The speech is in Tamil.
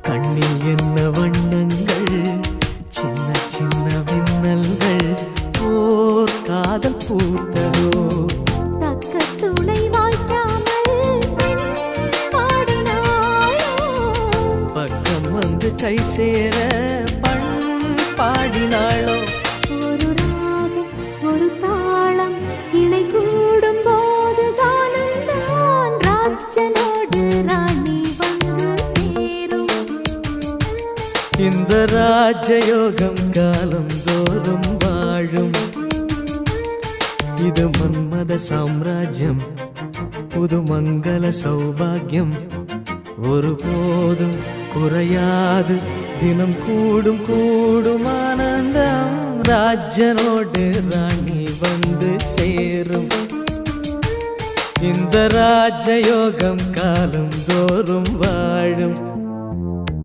கண்ணில் என்ன வண்ணங்கள், சின்ன சின்ன மின்னல்கள், ஓர் காதல் பூத்ததோ. தக்க துணை வாய்க்காமல் பாடினாயோ, பக்கம் வந்து கை சேர பண் பாடினாளோ. ஒரு ராகம் ஒரு தாளம் இணை கூடும் போது கானம்தான் ராஜனோடு ராணி வந்து சேரும். இந்த ராஜயோகம் காலம் தோறும் வாழும். இது மன்மத சாம்ராஜ்யம், புது மங்கள சௌபாகியம். ஒருபோதும் குறையாது, தினம் கூடும் கூடும் ஆனந்தம். ராஜனோடு ராணி வந்து சேரும். இந்த ராஜயோகம் காலம் தோறும் வாழும்.